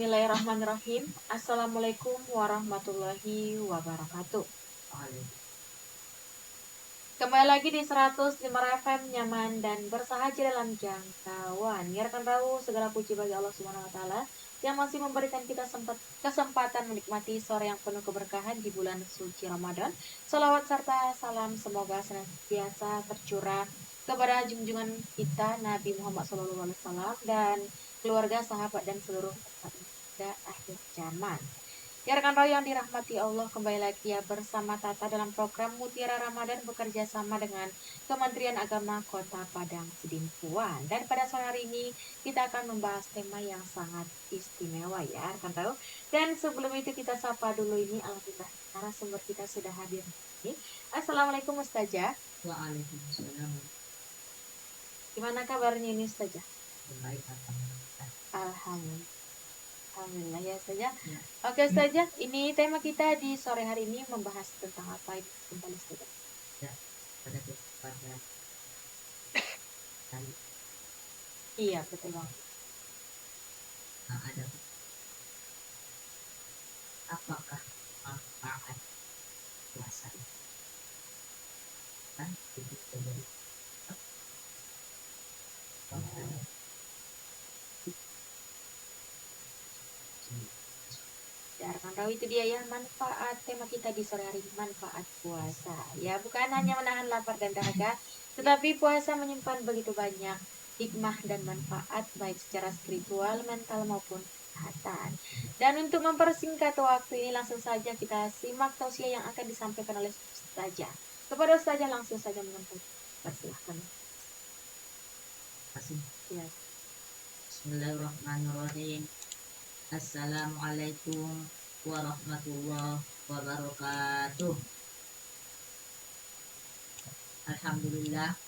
Bismillahirrahmanirrahim. Assalamualaikum warahmatullahi wabarakatuh. Kembali lagi di 105 FM nyaman dan bersahaja dalam jangkauan. Biarkan tahu segala puji bagi Allah Subhanahu wa taala yang masih memberikan kita kesempatan menikmati sore yang penuh keberkahan di bulan suci Ramadan. Salawat serta salam semoga senantiasa tercurah kepada junjungan kita Nabi Muhammad SAW dan keluarga, sahabat dan seluruh umat hingga akhir zaman. Ya rekan tahu yang dirahmati Allah, kembali lagi ya bersama Tata dalam program Mutiara Ramadan bekerja sama dengan Kementerian Agama Kota Padang Sidimpuan. Dan pada sore hari ini kita akan membahas tema yang sangat istimewa ya rekan tahu. Dan sebelum itu kita sapa dulu ini alhamdulillah narasumber kita sudah hadir ini. Assalamualaikum Ustazah. Waalaikumsalam. Gimana kabarnya ini Ustazah? Baik, Alhamdulillah. Alhamdulillah ya saja. Ya. Oke saja. Ini tema kita di sore hari ini membahas tentang apa itu kembali saja. Ya, pada kesempatan kali Iya betul bang. ada apakah manfaat puasa itu? Kan itu dari Ya rekan tahu itu dia ya manfaat tema kita di sore hari ini, manfaat puasa. Ya bukan hanya menahan lapar dan dahaga, tetapi puasa menyimpan begitu banyak hikmah dan manfaat baik secara spiritual, mental maupun kesehatan. Dan untuk mempersingkat waktu ini langsung saja kita simak tausiah yang akan disampaikan oleh Ustazah. Kepada Ustazah langsung saja menyampaikan. Persilahkan. kasih. Ya. Bismillahirrahmanirrahim. Assalamualaikum warahmatullahi wabarakatuh. Alhamdulillah.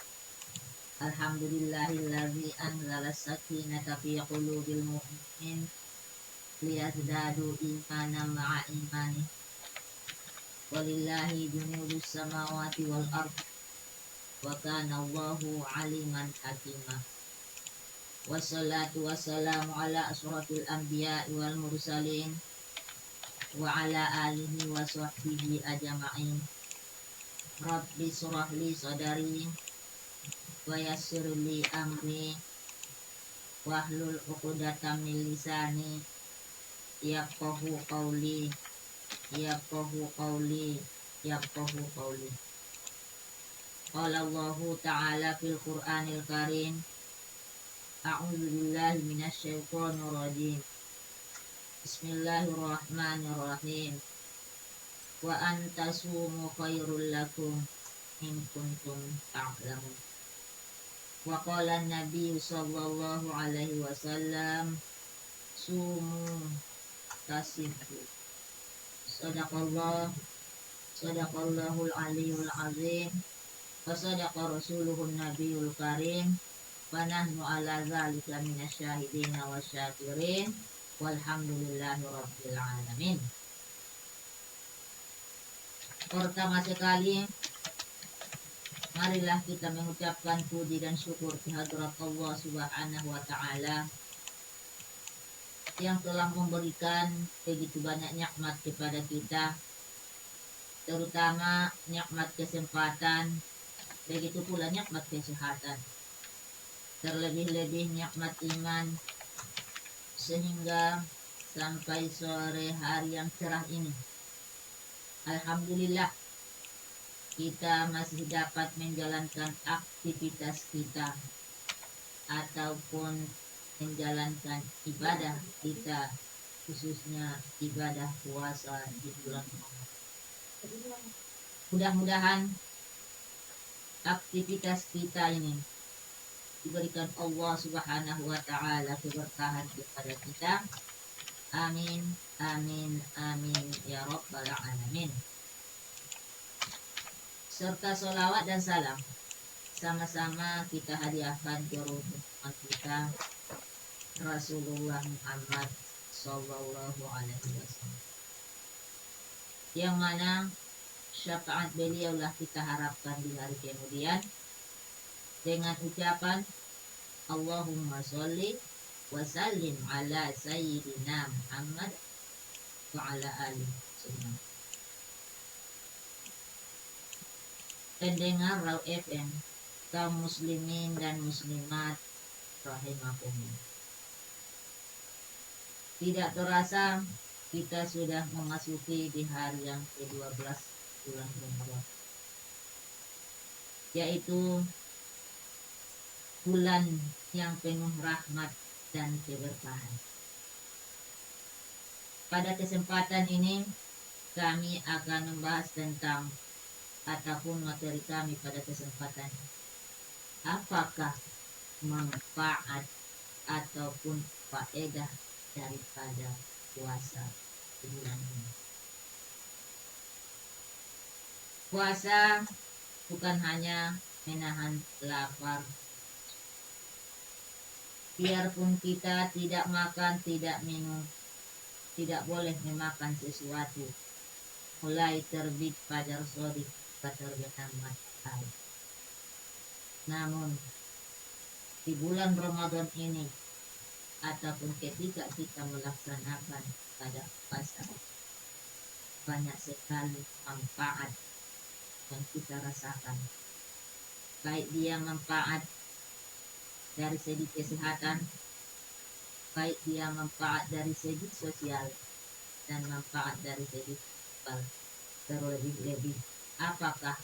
Alhamdulillahilladzi anzala sakinata fi qulubil mu'minin liyazdadu imanan ma'a imani. Walillahi junudus samawati wal ard. Wa kana Allahu aliman hakimah. Wassalatu wassalamu ala asrafil anbiya wal mursalin wa ala alihi wa sahbihi ajma'in. Rabbi surah li sadari wa yassir li amri wahlul 'uqdatam min lisani yafqahu qawli yafqahu qawli yafqahu qawli. Qala Allahu ta'ala fil Qur'anil Karim. A'udzu billahi minasy syaithanir rajim. Bismillahirrahmanirrahim. Wa antasumu khairul lakum in kuntum ta'lamun. Wa qala an-nabiy sallallahu alaihi wasallam sumu tasifu. Sadaqallahul aliyyul azim. Wa sadaqa rasuluhun nabiyul karim. Wa nahnu ala dzalika minasyahidin wasyakirin walhamdulillahi rabbil alamin. Pertama sekali marilah kita mengucapkan puji dan syukur kehadirat Allah Subhanahu wa taala yang telah memberikan begitu banyak nikmat kepada kita, terutama nikmat kesempatan, begitu pula nikmat kesehatan, terlebih-lebih nikmat iman, sehingga sampai sore hari yang cerah ini alhamdulillah kita masih dapat menjalankan aktivitas kita ataupun menjalankan ibadah kita, khususnya ibadah puasa di bulan Ramadan. Mudah-mudahan aktivitas kita ini diberikan Allah Subhanahu wa taala keberkahan kepada kita. Amin, amin, amin ya rabbal alamin. Serta sholawat dan salam sama-sama kita hadiahkan ke Rasulullah kita Rasulullah Muhammad sallallahu alaihi wasallam, yang mana syafaat beliaulah kita harapkan di hari kemudian dengan ucapan Allahumma sholli wa sallim ala sayyidina Muhammad wa ala alihi wasallam. Pendengar Raw FM, kaum muslimin dan muslimat rahimakumullah. Tidak terasa kita sudah memasuki di hari yang ke-12 bulan Ramadan, yaitu bulan yang penuh rahmat dan keberkahan. Pada kesempatan ini kami akan membahas tentang ataupun materi kami pada kesempatan ini, apakah manfaat ataupun faedah daripada puasa di bulan ini. Puasa bukan hanya menahan lapar. Biarpun kita tidak makan, tidak minum, tidak boleh memakan sesuatu mulai terbit fajar shadiq ke terbenam matahari. Namun di bulan Ramadan ini ataupun ketika kita melaksanakan pada puasa, banyak sekali manfaat yang kita rasakan. Baik dia manfaat dari segi kesehatan, baik dia manfaat dari segi sosial, dan manfaat dari segi spiritual. Terlebih-lebih, apakah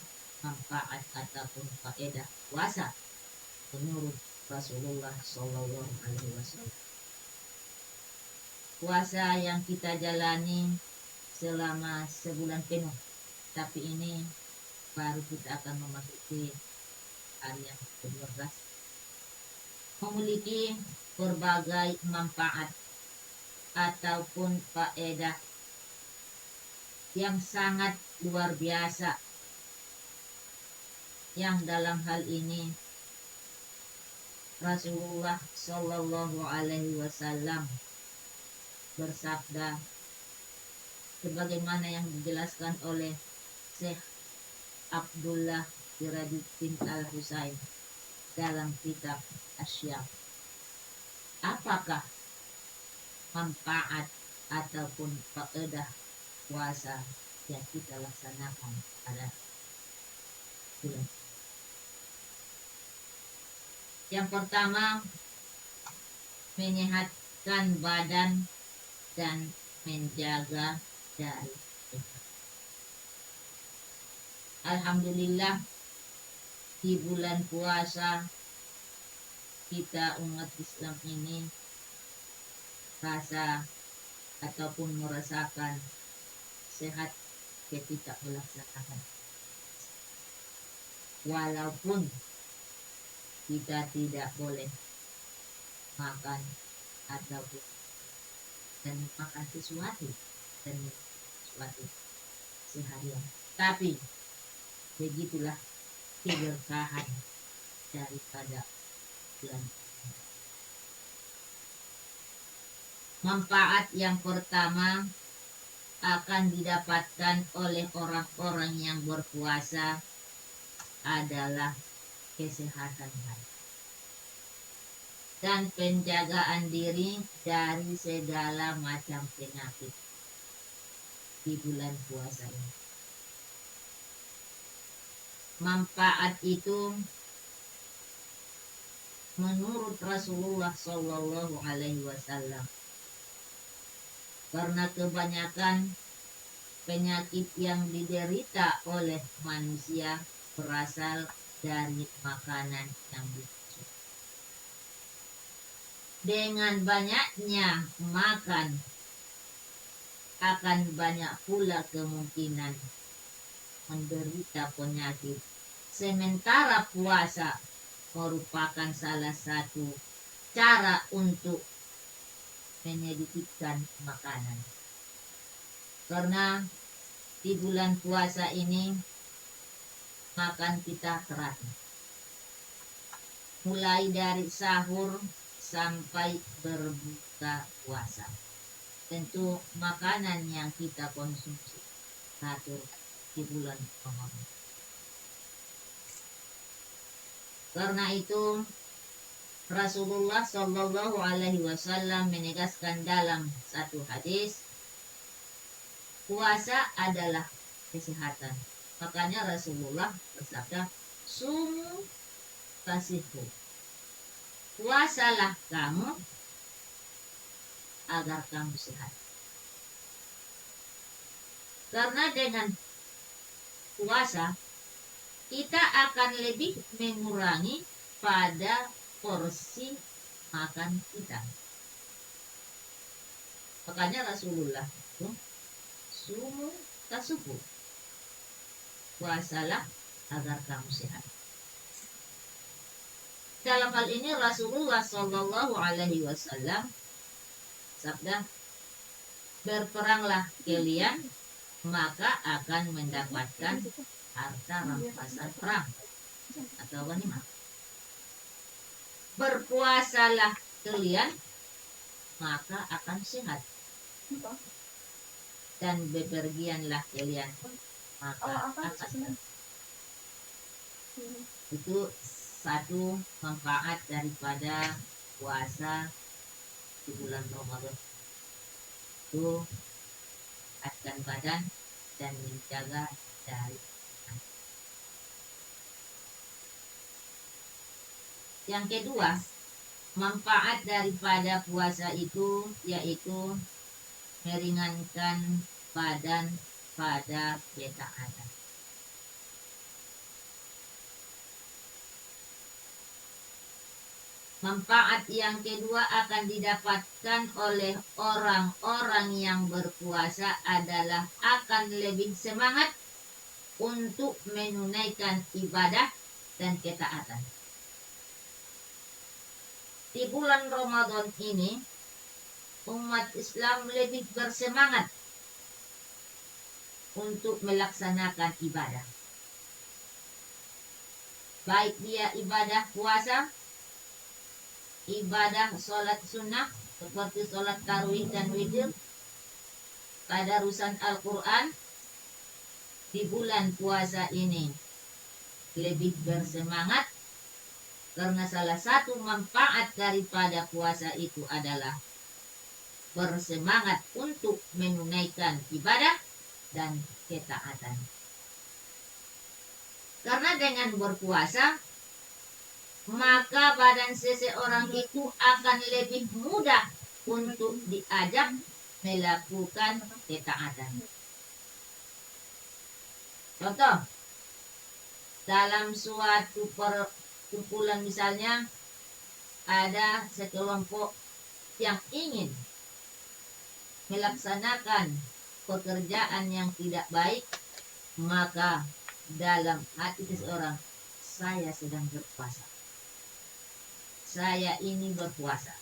manfaat ataupun faedah puasa menurut Rasulullah Shallallahu Alaihi Wasallam? Puasa yang kita jalani selama sebulan penuh, tapi ini baru kita akan memasuki hari yang ke-12, memiliki berbagai manfaat ataupun faedah yang sangat luar biasa, yang dalam hal ini Rasulullah Shallallahu Alaihi Wasallam bersabda sebagaimana yang dijelaskan oleh Syekh Abdullah Sirajuddin Al-Husain dalam kitab Asy-Syifa. Apakah manfaat ataupun faedah puasa yang kita laksanakan pada bulan? Yang pertama, menyehatkan badan dan menjaga dari penyakit. Alhamdulillah, di bulan puasa kita umat Islam ini rasa ataupun merasakan sehat ketika melaksanakan, walaupun kita tidak boleh makan ataupun dan makan sesuatu seharian, tapi begitulah keberkahan daripada bulan. Manfaat yang pertama akan didapatkan oleh orang-orang yang berpuasa adalah kesehatan hati dan penjagaan diri dari segala macam penyakit di bulan puasa ini. Manfaat itu menurut Rasulullah Shallallahu Alaihi Wasallam, karena kebanyakan penyakit yang diderita oleh manusia berasal dari makanan yang busuk. Dengan banyaknya makan akan banyak pula kemungkinan menderita penyakit. Sementara puasa merupakan salah satu cara untuk menyedikitkan makanan. Karena di bulan puasa ini makan kita teratur, mulai dari sahur sampai berbuka puasa. Tentu makanan yang kita konsumsi teratur di bulan Ramadan. Karena itu Rasulullah Shallallahu Alaihi Wasallam menegaskan dalam satu hadis, puasa adalah kesehatan. Makanya Rasulullah bersabda, sumu tasihu. Puasalah kamu agar kamu sehat. Karena dengan puasa kita akan lebih mengurangi pada porsi makan kita. Makanya Rasulullah itu sumu tasuhu. Puasalah agar kamu sehat. Dalam hal ini Rasulullah Shallallahu Alaihi Wasallam sabda, berperanglah kalian maka akan mendapatkan harta rampasan perang atau ghanimah. Berpuasalah kalian maka akan sehat, dan bepergianlah kalian maka akan sehat. Itu satu manfaat daripada puasa di bulan Ramadan, itu akan badan dan menjaga dari. Yang kedua, manfaat daripada puasa itu yaitu meringankan badan pada ketaatan. Manfaat yang kedua akan didapatkan oleh orang-orang yang berpuasa adalah akan lebih semangat untuk menunaikan ibadah dan ketaatan. Di bulan Ramadan ini, umat Islam lebih bersemangat untuk melaksanakan ibadah. Baik dia ibadah puasa, ibadah sholat sunnah seperti sholat tarawih dan witir, tadarusan Al-Quran. Di bulan puasa ini lebih bersemangat karena salah satu manfaat daripada puasa itu adalah bersemangat untuk menunaikan ibadah dan ketaatan. Karena dengan berpuasa maka badan seseorang itu akan lebih mudah untuk diajak melakukan ketaatan. Contoh, dalam suatu perkumpulan misalnya ada sekelompok yang ingin melaksanakan pekerjaan yang tidak baik, maka dalam hati seseorang, saya sedang berpuasa. Saya ini berpuasa.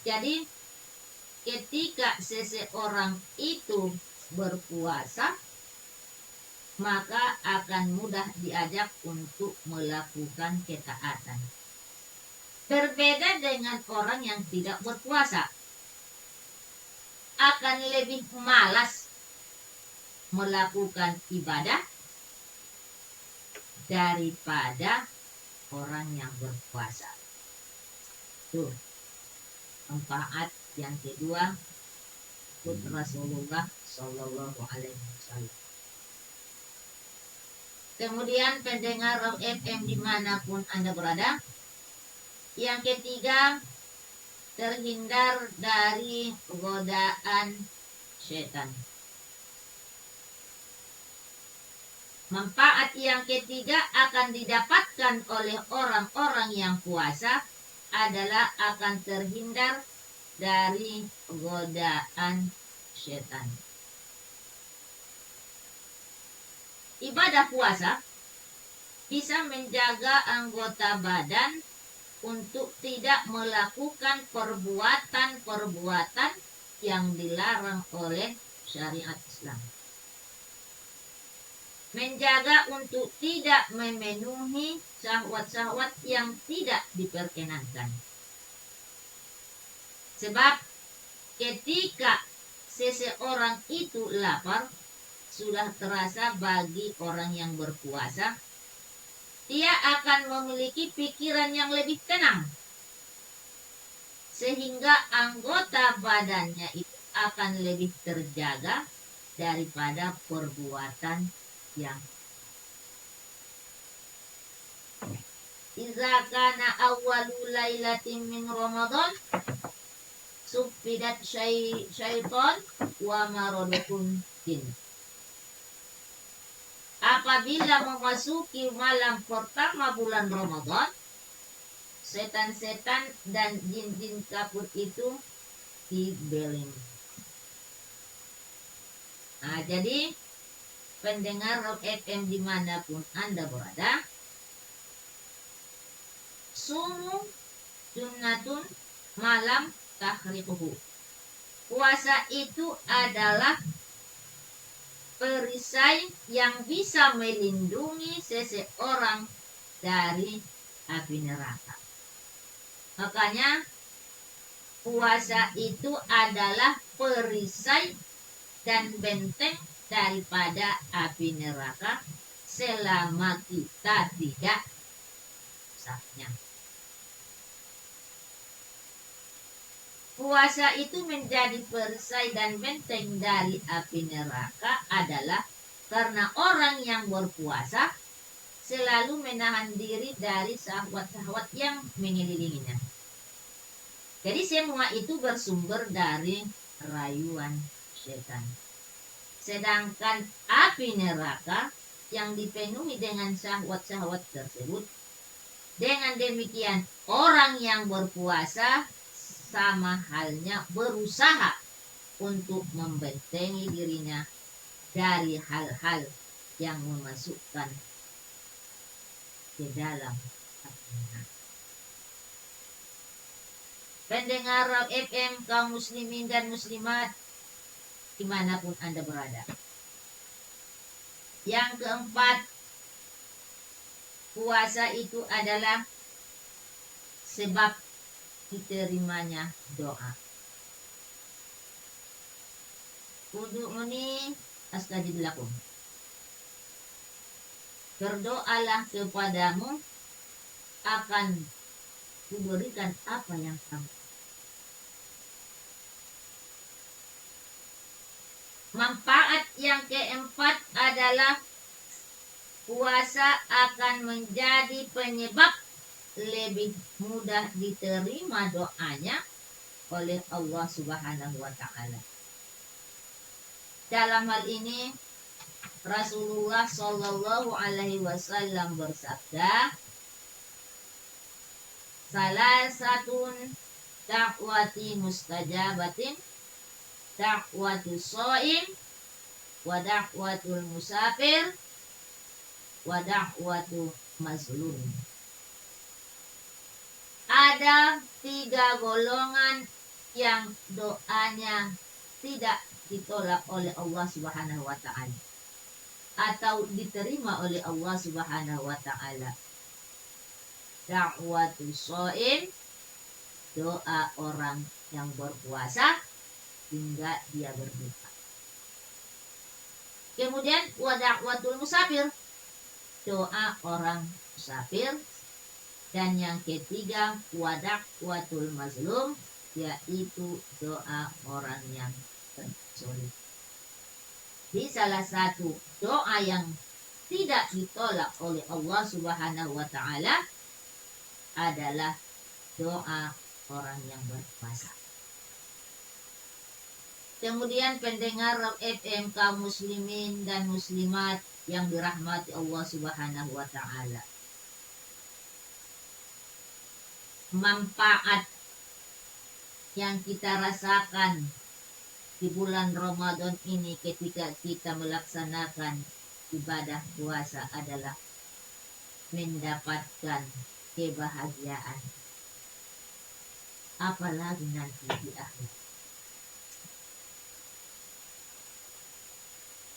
Jadi ketika seseorang itu berpuasa, maka akan mudah diajak untuk melakukan ketaatan. Berbeda dengan orang yang tidak berpuasa, akan lebih malas melakukan ibadah daripada orang yang berpuasa. Tuh, manfaat yang kedua untuk Rasulullah Shallallahu Alaihi Wasallam. Kemudian pendengar Rock FM dimanapun Anda berada, yang ketiga, terhindar dari godaan setan. Manfaat yang ketiga akan didapatkan oleh orang-orang yang puasa adalah akan terhindar dari godaan setan. Ibadah puasa bisa menjaga anggota badan untuk tidak melakukan perbuatan-perbuatan yang dilarang oleh syariat Islam. Menjaga untuk tidak memenuhi syahwat-syahwat yang tidak diperkenankan. Sebab ketika seseorang itu lapar, sudah terasa bagi orang yang berpuasa dia akan memiliki pikiran yang lebih tenang. Sehingga anggota badannya itu akan lebih terjaga daripada perbuatan yang Iza kana awwalu lailatin min Ramadan sufidat syaiton wa maradukun jin. Apabila memasuki malam pertama bulan Ramadan, setan-setan dan jin-jin kafir itu dibeling. Nah, jadi pendengar Rock FM dimanapun Anda berada, sumu junnatun malam tahrikuhu. Puasa itu adalah perisai yang bisa melindungi seseorang dari api neraka. Makanya puasa itu adalah perisai dan benteng daripada api neraka selama kita tidak rusaknya. Puasa itu menjadi perisai dan benteng dari api neraka adalah karena orang yang berpuasa selalu menahan diri dari syahwat-syahwat yang mengelilinginya. Jadi semua itu bersumber dari rayuan setan. Sedangkan api neraka yang dipenuhi dengan syahwat-syahwat tersebut, dengan demikian orang yang berpuasa sama halnya berusaha untuk membentengi dirinya dari hal-hal yang memasukkan ke dalam hatinya. Pendengar FM kaum muslimin dan muslimat dimanapun Anda berada. Yang keempat, puasa itu adalah sebab diterimanya doa. Ud'uni astajib lakum. Berdoalah kepadamu, akan kuberikan apa yang kamu. Manfaat yang keempat adalah puasa akan menjadi penyebab lebih mudah diterima doanya oleh Allah Subhanahu wa taala. Dalam hal ini Rasulullah Shallallahu alaihi wasallam bersabda, salah satun dakwati mustajabatin, dakwatu shaim, wa dakwatul musafir, wa dakwatu mazlum. Ada 3 golongan yang doanya tidak ditolak oleh Allah Subhanahu wa taala atau diterima oleh Allah Subhanahu wa taala. Da'watu shaim, doa orang yang berpuasa hingga dia berbuka. Kemudian wa da'watul musafir, doa orang musafir. Dan yang ketiga, wa da'watul mazlum, yaitu doa orang yang tersulit. Di salah satu doa yang tidak ditolak oleh Allah Subhanahu wa taala adalah doa orang yang berpuasa. Kemudian pendengar FM kaum muslimin dan muslimat yang dirahmati Allah Subhanahu wa taala. Manfaat yang kita rasakan di bulan Ramadan ini ketika kita melaksanakan ibadah puasa adalah mendapatkan kebahagiaan. Apalagi nanti di akhir.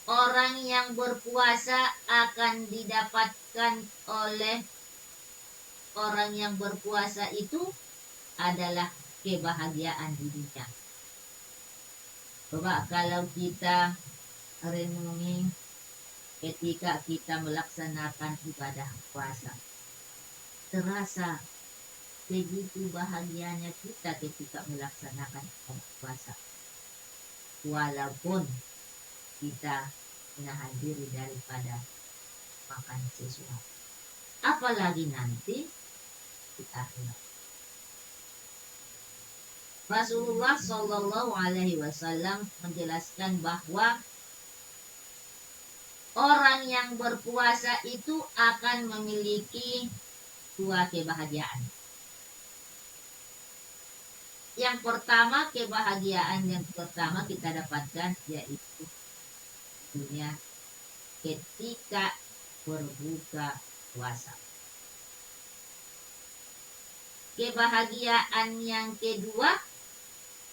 Orang yang berpuasa akan didapatkan oleh orang yang berpuasa itu adalah kebahagiaan di dunia. Coba kalau kita renungi ketika kita melaksanakan ibadah puasa. Terasa begitu bahagianya kita ketika melaksanakan ibadah puasa. Walaupun kita menahan diri daripada makan sesuatu. Apalagi nanti di akhirat. Rasulullah Shallallahu Alaihi Wasallam menjelaskan bahwa orang yang berpuasa itu akan memiliki dua kebahagiaan. Yang pertama, kebahagiaan yang pertama kita dapatkan yaitu dunia ketika berbuka puasa. Kebahagiaan yang kedua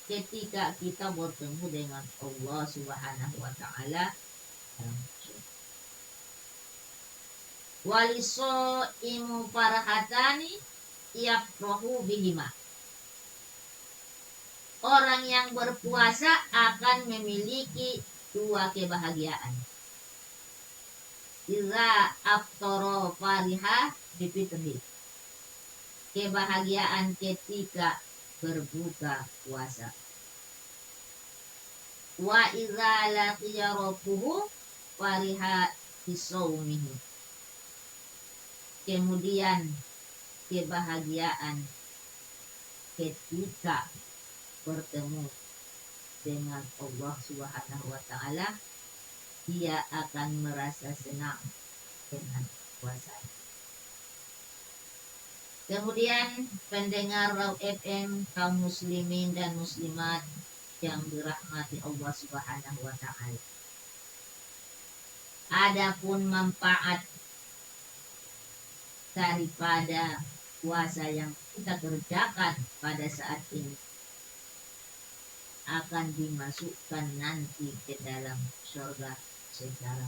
ketika kita bertemu dengan Allah Subhanahu wa taala dalam surga. Waliso imu farhatani yafrahu bihima. Orang yang berpuasa akan memiliki dua kebahagiaan. Iza aftara fariha bifitrihi. Kebahagiaan ketika berbuka puasa. Wa iza laqiya rabbuhu fariha bisaumihi. Kemudian kebahagiaan ketika bertemu dengan Allah Subhanahu wa taala, dia akan merasa senang dengan puasa. Kemudian pendengar Raw FM, kaum muslimin dan muslimat yang dirahmati Allah Subhanahu wa taala. Adapun manfaat daripada puasa yang kita kerjakan pada saat ini akan dimasukkan nanti ke dalam surga secara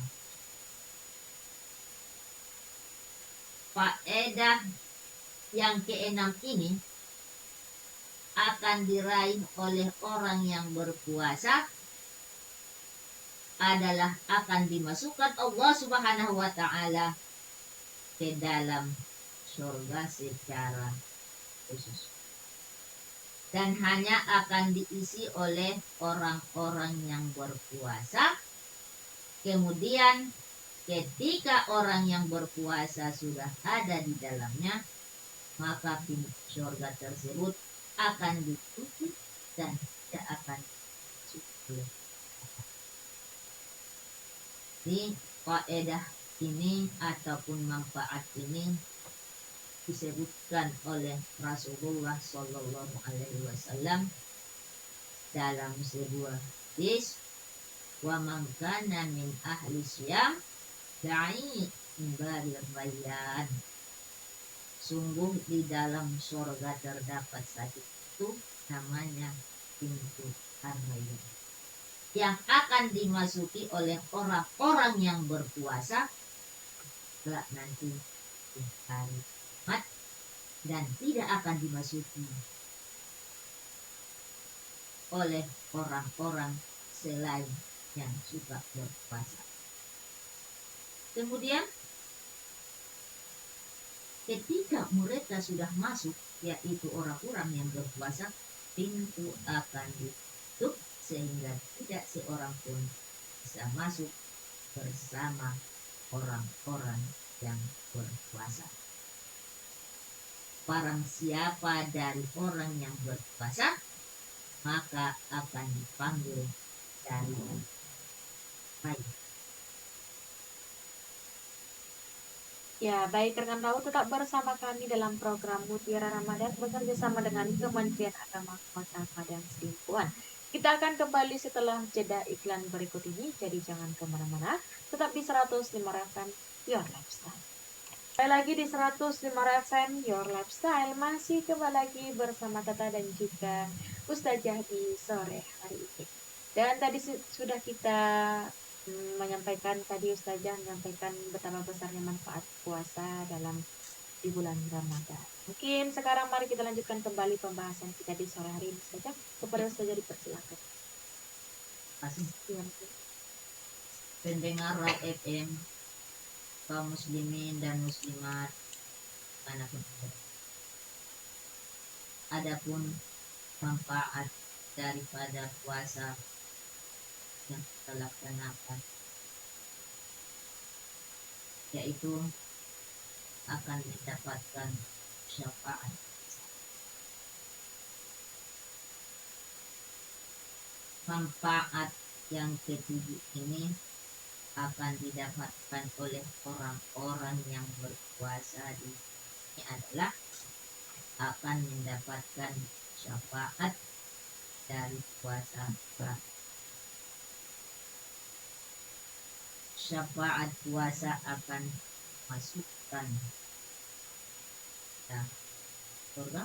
faedah yang keenam ini akan diraih oleh orang yang berpuasa adalah akan dimasukkan Allah Subhanahu wa taala ke dalam surga secara khusus. Dan hanya akan diisi oleh orang-orang yang berpuasa. Kemudian ketika orang yang berpuasa sudah ada di dalamnya, maka pintu surga tersebut akan ditutup dan tidak akan masuk. Di faedah ini ataupun manfaat ini disebutkan oleh Rasulullah Shallallahu Alaihi Wasallam dalam sebuah hadis, wa man kana min ahli syam da'i barir rayyan. Sungguh di dalam surga terdapat satu itu namanya pintu Ar-Rayyan yang akan dimasuki oleh orang-orang yang berpuasa kelak nanti di hari kiamat, dan tidak akan dimasuki oleh orang-orang selain yang suka berpuasa. Kemudian ketika mereka sudah masuk, yaitu orang-orang yang berpuasa, pintu akan ditutup sehingga tidak seorang pun bisa masuk bersama orang-orang yang berpuasa. Barang siapa dari orang yang berpuasa, maka akan dipanggil dari baik. Ya, baik rekan tahu tetap bersama kami dalam program Mutiara Ramadan bekerja sama dengan Kementerian Agama Kota Padang Sidimpuan. Kita akan kembali setelah jeda iklan berikut ini, jadi jangan kemana-mana, tetap di 105 FM Your Lifestyle. Kembali lagi di 105 FM Your Lifestyle, masih kembali lagi bersama Tata dan juga Ustazah di sore hari ini. Dan tadi sudah kita menyampaikan, tadi Ustazah menyampaikan betapa besarnya manfaat puasa dalam di bulan Ramadan. Mungkin sekarang mari kita lanjutkan kembali pembahasan kita di sore hari ini, Ustazah. Kepada Ustazah dipersilakan. Masih. Ya, pendengar Raw FM, kaum muslimin dan muslimat manapun berada. Adapun manfaat daripada puasa yang kita laksanakan, yaitu akan mendapatkan syafaat. Manfaat yang ketujuh ini akan didapatkan oleh orang-orang yang berpuasa di ini adalah akan mendapatkan syafaat dari puasa. Syafaat puasa akan masukkan surga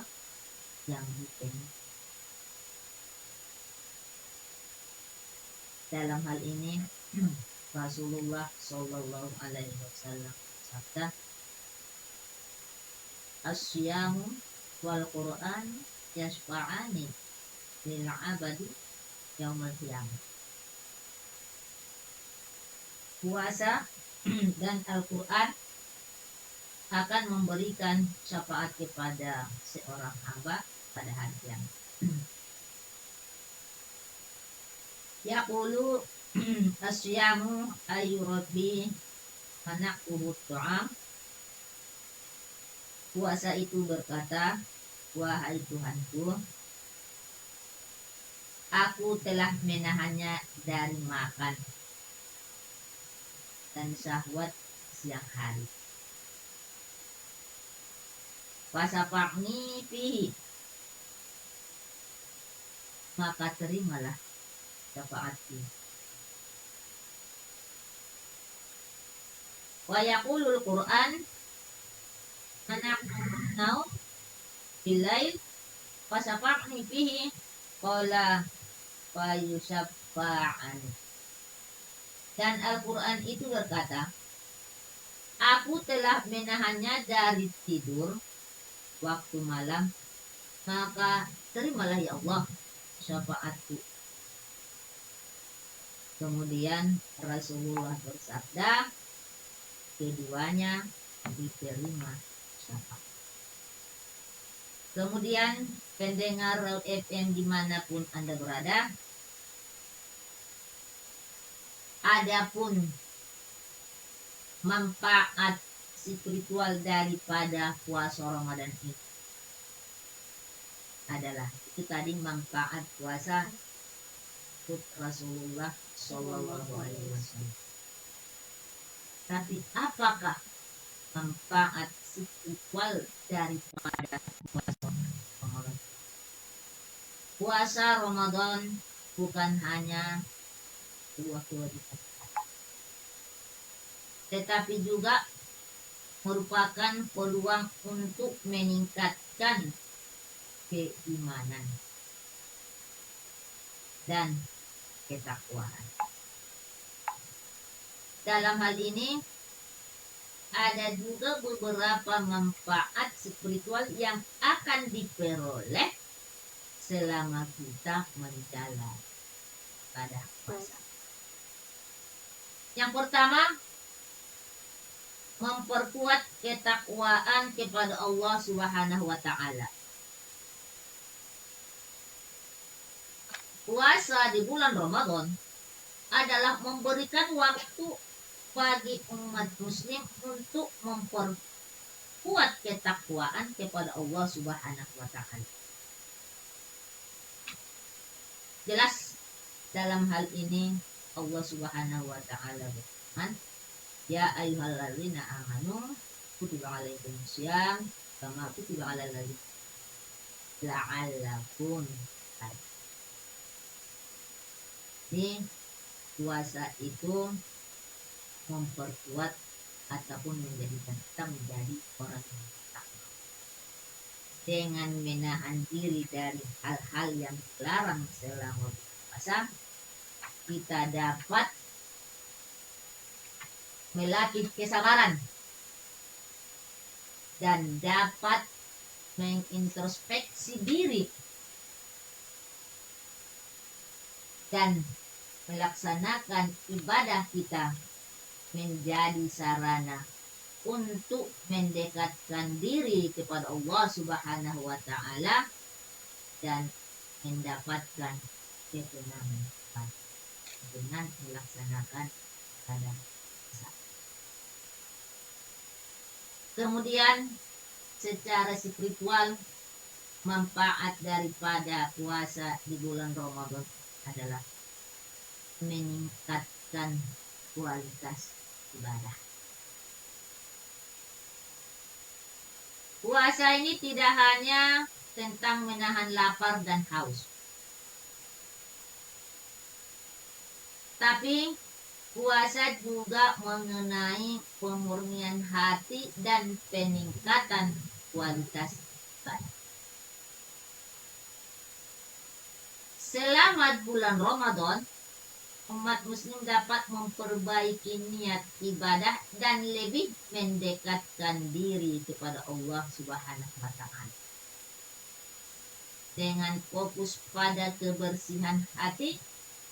yang dipenuhi. Dalam hal ini Rasulullah Shallallahu Alaihi Wasallam sabda, asyamu wal Quran yashfa'ani lil abadi yaumil qiyamah. Puasa dan Al-Quran akan memberikan syafaat kepada seorang hamba pada hari kiamat. Yaqulu asyamu ayu rabbi manakuhu tu'am. Puasa itu berkata, wahai Tuhanku, aku telah menahannya dari makan dan syahwat siang hari. Wasafa'ni fihi, maka terimalah syafaatku. Wa yaqulul Qur'an anaqnau bilail wasafa'ni fihi qala fa yusaffa'an. Dan Al-Quran itu berkata, aku telah menahannya dari tidur waktu malam, maka terimalah ya Allah syafaatku. Kemudian Rasulullah bersabda, keduanya diterima syafaat. Kemudian pendengar Raw FM dimanapun Anda berada, adapun manfaat spiritual daripada puasa Ramadan ini adalah itu tadi manfaat puasa untuk Rasulullah Shallallahu Alaihi Wasallam. Tapi apakah manfaat spiritual daripada puasa Ramadan? Puasa Ramadan bukan hanya dua kewajiban, tetapi juga merupakan peluang untuk meningkatkan keimanan dan ketakwaan. Dalam hal ini ada juga beberapa manfaat spiritual yang akan diperoleh selama kita menjalani pada puasa. Yang pertama, memperkuat ketakwaan kepada Allah Subhanahu wa taala. Puasa di bulan Ramadan adalah memberikan waktu bagi umat muslim untuk memperkuat ketakwaan kepada Allah Subhanahu wa taala. Jelas dalam hal ini Allah Subhanahu wa taala berfirman, ya ayyuhalladzina amanu kutiba alaikumusiyam kama kutiba alal ladzina la'allakum tattaqun. Ini puasa itu memperkuat ataupun menjadikan kita menjadi orang yang takwa dengan menahan diri dari hal-hal yang dilarang selama puasa. Kita dapat melatih kesabaran dan dapat mengintrospeksi diri dan melaksanakan ibadah kita menjadi sarana untuk mendekatkan diri kepada Allah Subhanahu wa taala dan mendapatkan ketenangan dengan melaksanakan ibadah. Kemudian secara spiritual, manfaat daripada puasa di bulan Ramadan adalah meningkatkan kualitas ibadah. Puasa ini tidak hanya tentang menahan lapar dan haus, tapi puasa juga mengenai pemurnian hati dan peningkatan kualitas ibadah. Selama bulan Ramadan, umat muslim dapat memperbaiki niat ibadah dan lebih mendekatkan diri kepada Allah Subhanahu wa taala. Dengan fokus pada kebersihan hati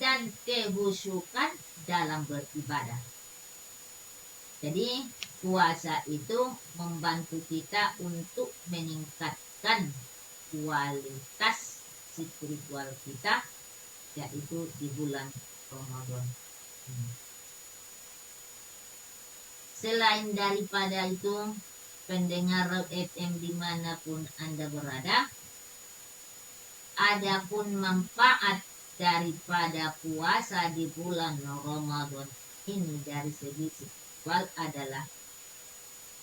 dan kehusyukan dalam beribadah. Jadi, puasa itu membantu kita untuk meningkatkan kualitas spiritual kita, yaitu di bulan Ramadan. Selain daripada itu, pendengar FM dimanapun Anda berada, adapun manfaat daripada puasa di bulan Ramadan ini dari segi spiritual adalah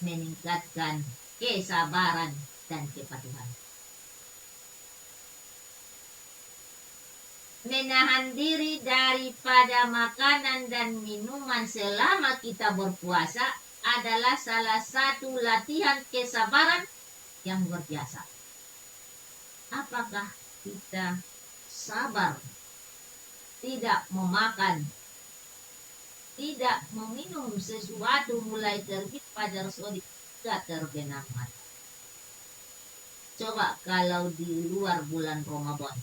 meningkatkan kesabaran dan kepatuhan. Menahan diri daripada makanan dan minuman selama kita berpuasa adalah salah satu latihan kesabaran yang luar biasa. Apakah kita sabar tidak memakan, tidak meminum sesuatu mulai terbit fajar sodik hingga terbenam mata? Coba kalau di luar bulan Ramadan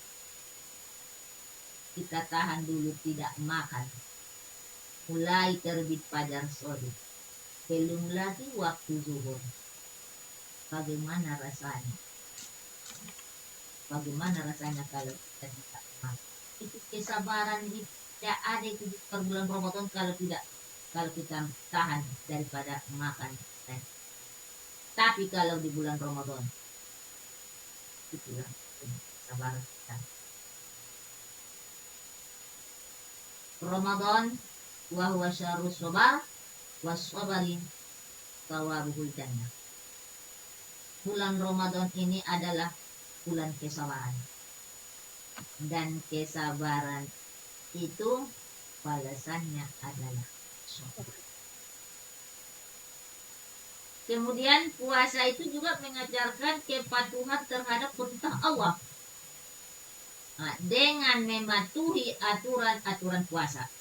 kita tahan dulu tidak makan mulai terbit fajar sodik, belum lagi waktu zuhur. Bagaimana rasanya? Bagaimana rasanya kalau kita tidak makan? Itu kesabaran tidak ada itu di bulan Ramadan kalau kita tahan daripada makan. Tapi kalau di bulan Ramadan, itulah kesabaran kita. Ramadan wa huwa syahrus sabar was-sabari thawabuhul jannah. Bulan Ramadan ini adalah bulan kesabaran. Dan kesabaran itu balasannya adalah sabar. Kemudian puasa itu juga mengajarkan kepatuhan terhadap perintah Allah. Nah, dengan mematuhi aturan-aturan puasa,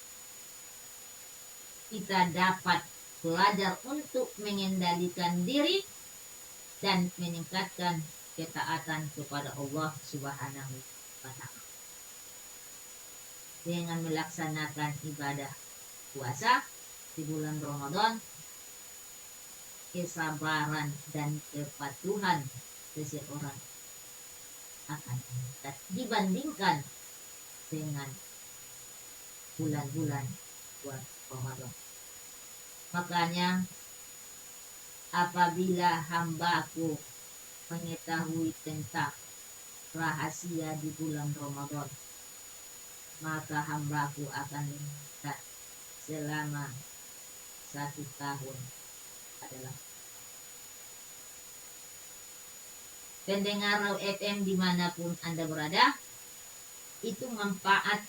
kita dapat belajar untuk mengendalikan diri dan meningkatkan ketaatan kepada Allah Subhanahu wa taala. Dengan melaksanakan ibadah puasa di bulan Ramadan, kesabaran dan kepatuhan seseorang akan meningkat dibandingkan dengan bulan-bulan bulan Ramadan. Makanya apabila hambaku mengetahui tentang rahasia di bulan Ramadan, maka hambaku akan meningkat selama 1 tahun adalah. Pendengar FM dimanapun Anda berada, itu manfaat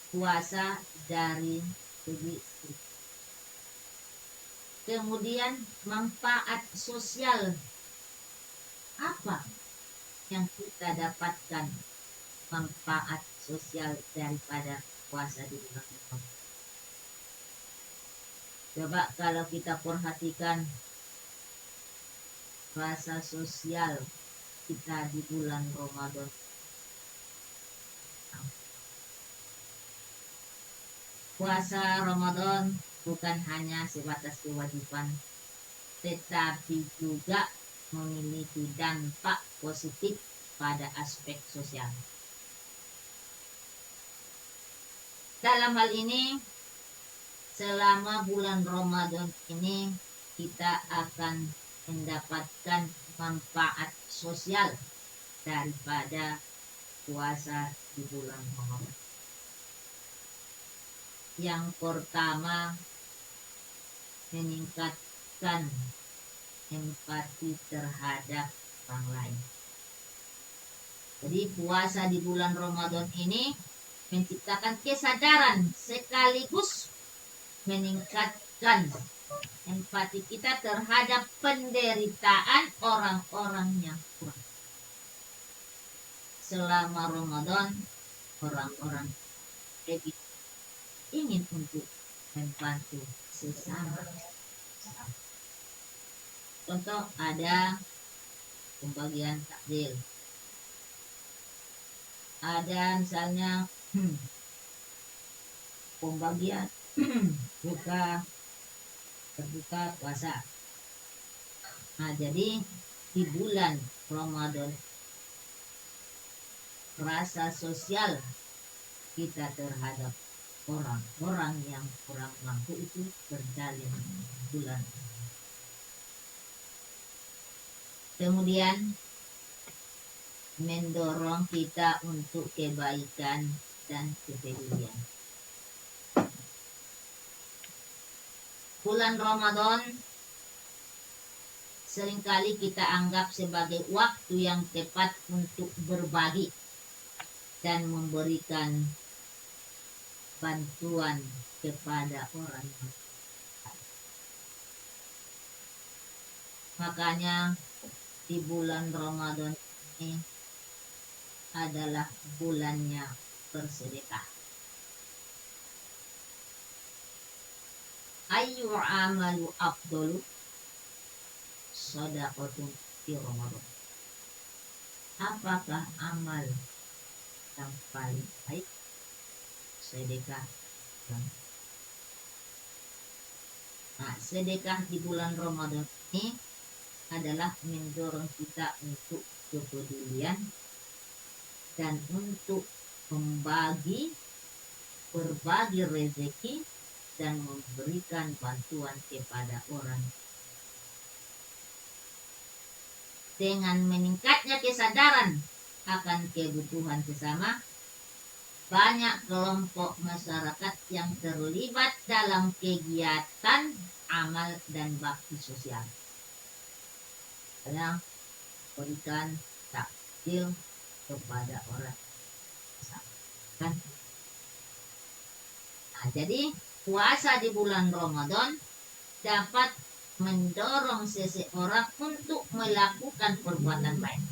puasa dari segi spiritual. Kemudian manfaat sosial apa yang kita dapatkan? Manfaat sosial daripada puasa di bulan Ramadan. Coba kalau kita perhatikan rasa sosial kita di bulan Ramadan. puasa Ramadan bukan hanya sebatas kewajiban, tetapi juga memiliki dampak positif pada aspek sosial. Dalam hal ini, selama bulan Ramadan ini kita akan mendapatkan manfaat sosial daripada puasa di bulan Ramadan. Yang pertama, meningkatkan empati terhadap orang lain. Jadi puasa di bulan Ramadan ini menciptakan kesadaran sekaligus meningkatkan empati kita terhadap penderitaan orang-orang yang kurang. Selama Ramadan, orang-orang lebih ingin untuk membantu sesama. Contoh, ada pembagian takjil, ada misalnya pembagian berbuka puasa. Nah, jadi di bulan Ramadan rasa sosial kita terhadap orang-orang yang kurang mampu itu terjalin bulan. Kemudian mendorong kita untuk kebaikan dan kepedulian. Bulan Ramadan seringkali kita anggap sebagai waktu yang tepat untuk berbagi dan memberikan bantuan kepada orang lain. Makanya di bulan Ramadan ini adalah bulannya bersedekah. Ayyu amalu afdalu shadaqatun fi Ramadan. Apakah amal yang paling baik? Sedekah. Nah, sedekah di bulan Ramadan ini adalah mendorong kita untuk kepedulian dan untuk berbagi rezeki dan memberikan bantuan kepada orang. Dengan meningkatnya kesadaran akan kebutuhan sesama, banyak kelompok masyarakat yang terlibat dalam kegiatan amal dan bakti sosial. Misalnya berikan takjil kepada orang kan. Nah, jadi puasa di bulan Ramadan dapat mendorong seseorang untuk melakukan perbuatan baik,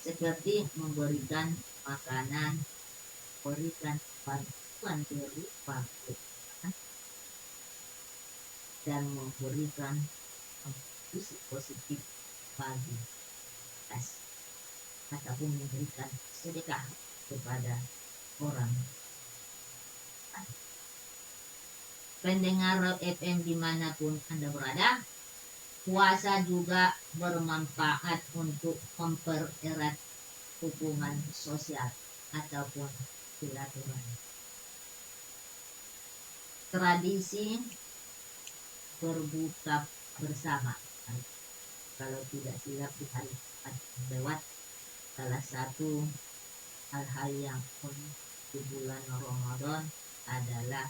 seperti memberikan makanan, memberikan bantuan berupa dan memberikan kontribusi positif bagi us, ataupun memberikan sedekah kepada orang. Pendengar FM dimanapun Anda berada, puasa juga bermanfaat untuk mempererat hubungan sosial ataupun silaturahmi. Tradisi berbuka bersama, kalau tidak silap di hari lewat, salah satu hal-hal yang unik di bulan Ramadan adalah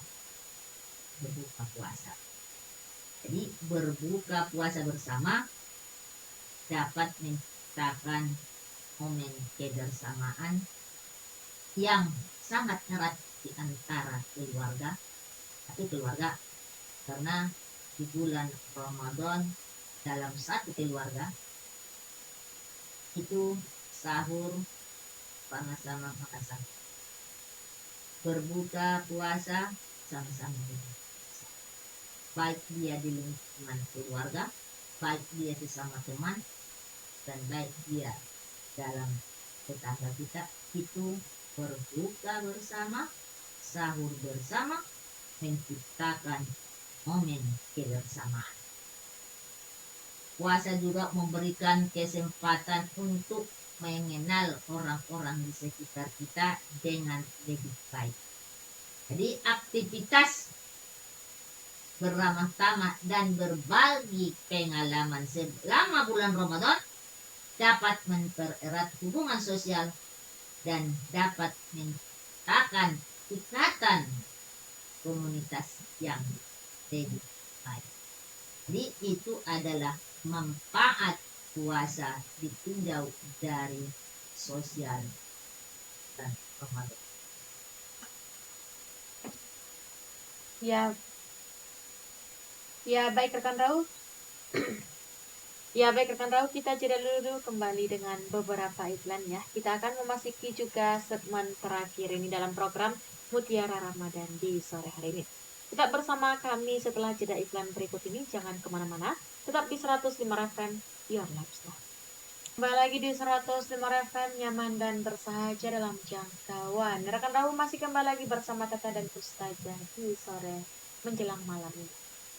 berbuka puasa. Jadi berbuka puasa bersama dapat menciptakan momen kebersamaan yang sangat erat di antara keluarga, karena di bulan Ramadan dalam satu keluarga itu sahur sama-sama makan, berbuka puasa sama-sama, baik dia di lingkungan keluarga, baik dia sesama teman, dan baik dia dalam tetangga kita, itu berbuka bersama sahur bersama, menciptakan momen kebersamaan. Puasa juga memberikan kesempatan untuk mengenal orang-orang di sekitar kita dengan lebih baik. Jadi aktivitas beramah tamah dan berbagi pengalaman selama bulan Ramadan dapat mempererat hubungan sosial dan dapat menciptakan ikatan komunitas yang lebih baik. Jadi itu adalah manfaat puasa ditinjau dari sosial dan Ramadan. Ya, ya baik rekan Raul. Ya baik rekan Raul, kita jeda dulu kembali dengan beberapa iklan ya. Kita akan memasuki juga segmen terakhir ini dalam program Mutiara Ramadan di sore hari ini. Tetap bersama kami setelah jeda iklan berikut ini, jangan kemana-mana. Tetap di 105 FM, Your Lifestyle. Kembali lagi di 105 FM, nyaman dan bersahaja dalam jangkauan. Rekan Raul masih kembali lagi bersama Tata dan Ustazah di sore menjelang malam ini.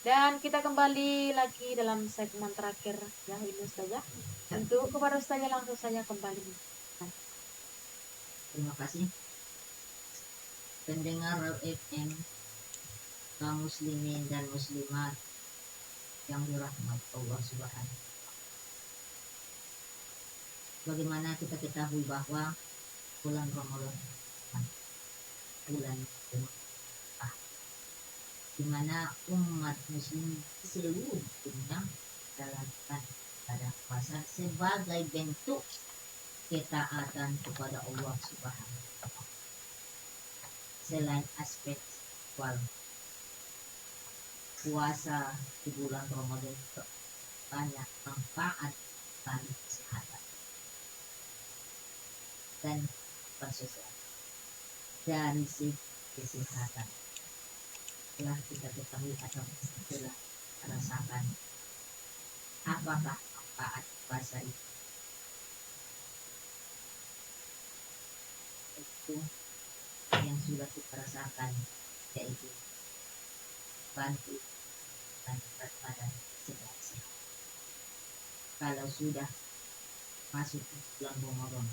Dan kita kembali lagi dalam segmen terakhir ya ini Ustazah. Untuk kepada Ustazah langsung saja kembali. Terima kasih pendengar FM, kaum muslimin dan muslimat yang dirahmati Allah Subhanahu. Bagaimana kita ketahui bahwa bulan Ramadan bulan berkah, di mana umat muslim seluruh dunia menjalankan pada puasa sebagai bentuk ketaatan kepada Allah Subhanahu wa Ta'ala. Selain aspek spiritual, puasa di bulan Ramadan banyak manfaat bagi kesehatan dan sosial. Dari segi kesehatan telah kita ketahui atau telah rasakan apakah manfaat puasa itu yang sudah kita rasakan, yaitu bantu dan berat badan sehat. Kalau sudah masuk bulan Ramadan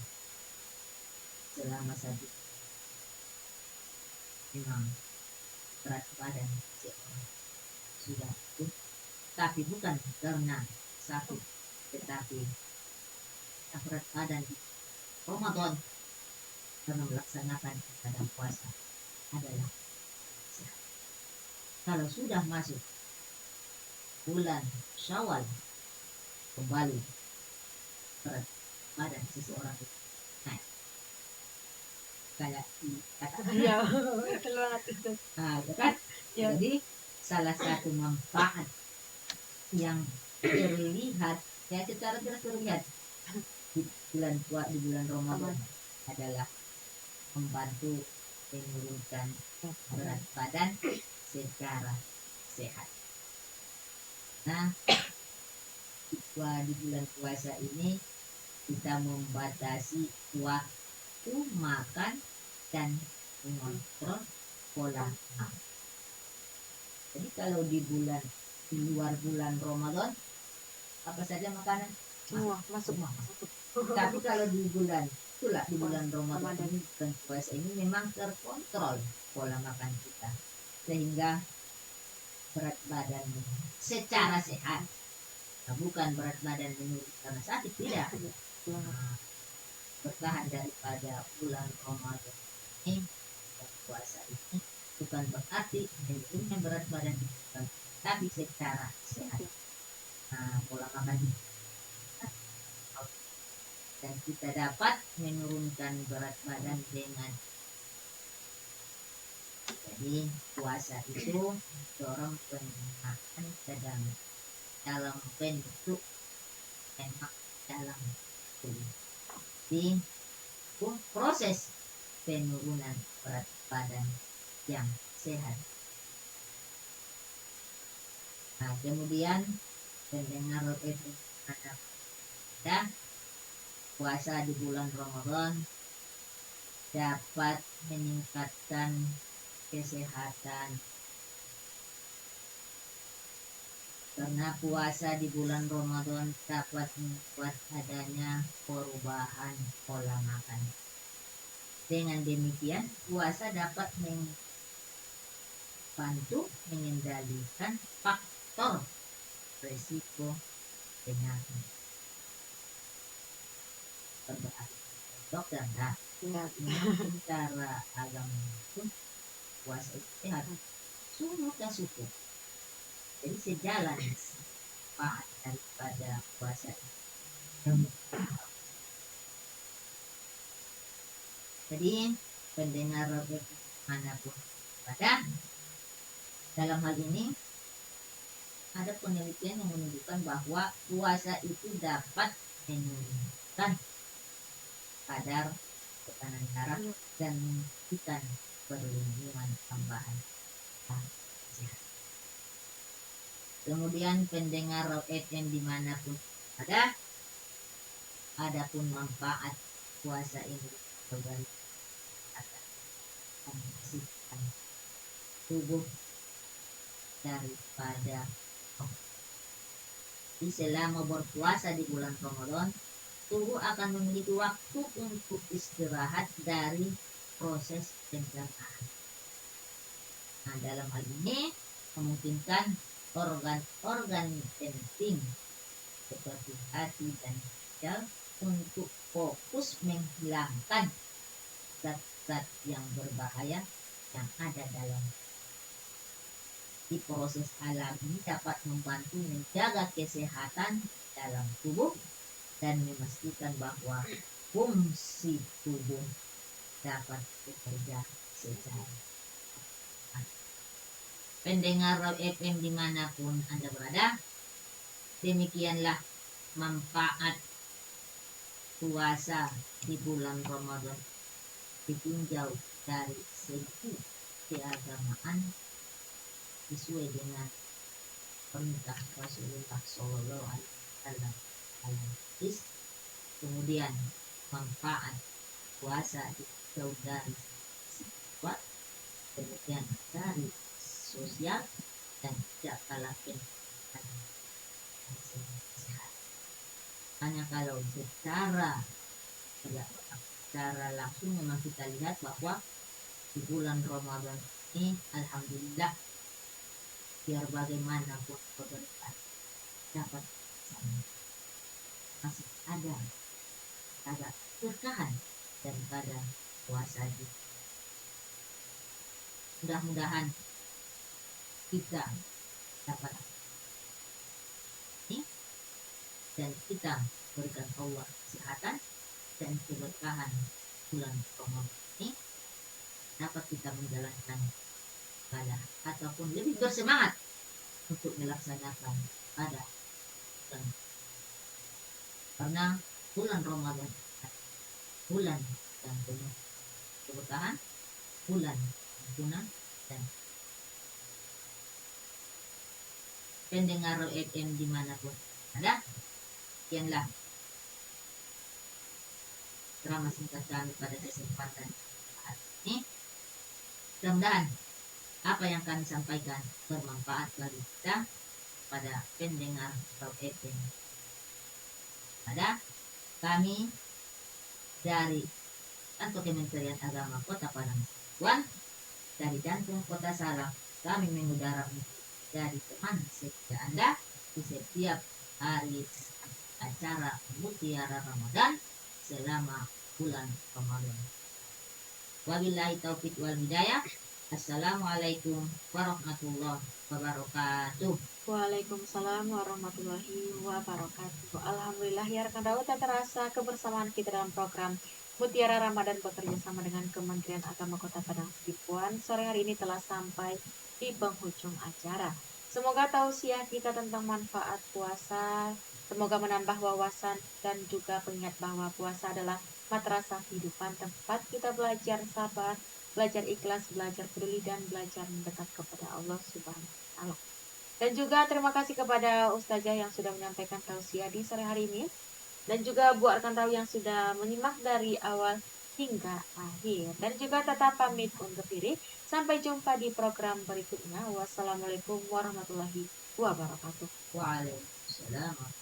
selama 1 memang berat badan seorang sudah turun, tapi bukan karena sakit, tetapi berat badan di Ramadan karena melaksanakan ibadah puasa adalah sehat. Kalau sudah masuk bulan Syawal, kembali berat badan seseorang itu naik. Kayak Ya, betul banget itu. kan? Ya. Jadi salah satu manfaat yang terlihat ya secara tidak terlihat di bulan Ramadan adalah membantu menurunkan berat badan secara sehat. Nah, di bulan puasa ini kita membatasi waktu makan dan mengontrol pola makan. Jadi kalau di luar bulan Ramadan apa saja makanan masuk. Tapi kalau di bulan Ramadan ini bulan puasa ini memang terkontrol pola makan kita sehingga berat badan secara sehat, bukan berat badan menurun karena sakit, tidak. Bertahan daripada bulan Ramadan ini puasa ini bukan berarti menurunnya berat badan, tapi secara sehat. Pola makan dan kita dapat menurunkan berat badan dengan jadi puasa itu dorong penggunaan sedang dalam bentuk enak dalam tubuh. Di proses penurunan berat badan yang sehat. Kemudian pendengar itu ada puasa di bulan Ramadan dapat meningkatkan kesehatan. Karena puasa di bulan Ramadan dapat membuat adanya perubahan pola makan. Dengan demikian, puasa dapat membantu mengendalikan faktor resiko penyakit. Berarti dokter, nah, Ya. secara agama itu puasa itu sehat. Sungguh dan suku. Jadi sejalan manfaat daripada puasa itu. Jadi pendengar manapun pada dalam hal ini ada penelitian yang menunjukkan bahwa puasa itu dapat menurunkan kadar tekanan darah dan memberikan perlindungan tambahan. Kemudian pendengar Raw FM dimanapun ada pun manfaat puasa ini bagi membersihkan tubuh daripada selama berpuasa di bulan Ramadan, tubuh akan memiliki waktu untuk istirahat dari proses pencernaan. Nah, dalam hal ini memungkinkan organ-organ penting seperti hati dan ginjal untuk fokus menghilangkan zat-zat yang berbahaya yang ada dalam. Di proses alam ini dapat membantu menjaga kesehatan dalam tubuh dan memastikan bahwa fungsi tubuh dapat bekerja secara pendengar Raw FM dimanapun Anda berada. Demikianlah manfaat puasa di bulan Ramadan ditinjau dari segi keagamaan sesuai dengan perintah Rasulullah Shallallahu Alaihi Wasallam. Kemudian manfaat puasa ditinjau dari sifat, kemudian dari sosial dan tidak kalah penting sehat. Hanya kalau secara langsung memang kita lihat bahwa di bulan Ramadan ini alhamdulillah biar bagaimanapun perbedaan dapat masih ada agak bertahan daripada puasa ini. Mudah-mudahan kita dapat ini dan kita berikan Allah kesehatan dan keberkahan bulan Ramadan ini dapat kita menjalankan pada ataupun lebih bersemangat untuk melaksanakan pada bulan, karena bulan Ramadan bulan yang penuh keberkahan, bulan ampunan dan pendengar FM dimanapun ada. Sekianlah drama singkat kami pada kesempatan saat ini. Mudah-mudahan apa yang kami sampaikan bermanfaat bagi kita pada pendengar FM. Pada kami dari kantor Kementerian Agama Kota Padang Buan, dari Jantung Kota Salang, kami mengudara dari teman setia Anda di setiap hari acara Mutiara Ramadan selama bulan Ramadan. Wabillahi taufiq wal hidayah. Assalamualaikum warahmatullahi wabarakatuh. Waalaikumsalam warahmatullahi wabarakatuh. Alhamdulillah ya rekan Daud, tak terasa kebersamaan kita dalam program Mutiara Ramadan bekerja sama dengan Kementerian Agama Kota Padang Siddiquan sore hari ini telah sampai di penghujung acara. Semoga tausiah kita tentang manfaat puasa semoga menambah wawasan dan juga pengingat bahwa puasa adalah madrasah kehidupan, tempat kita belajar sabar, belajar ikhlas, belajar peduli, dan belajar mendekat kepada Allah Subhanahu wa Ta'ala. Dan juga terima kasih kepada Ustazah yang sudah menyampaikan tausiah di sore hari ini. Dan juga buat rekan tahu yang sudah menyimak dari awal hingga akhir. Dan juga tetap pamit undur diri. Sampai jumpa di program berikutnya. Wassalamualaikum warahmatullahi wabarakatuh. Waalaikumsalam.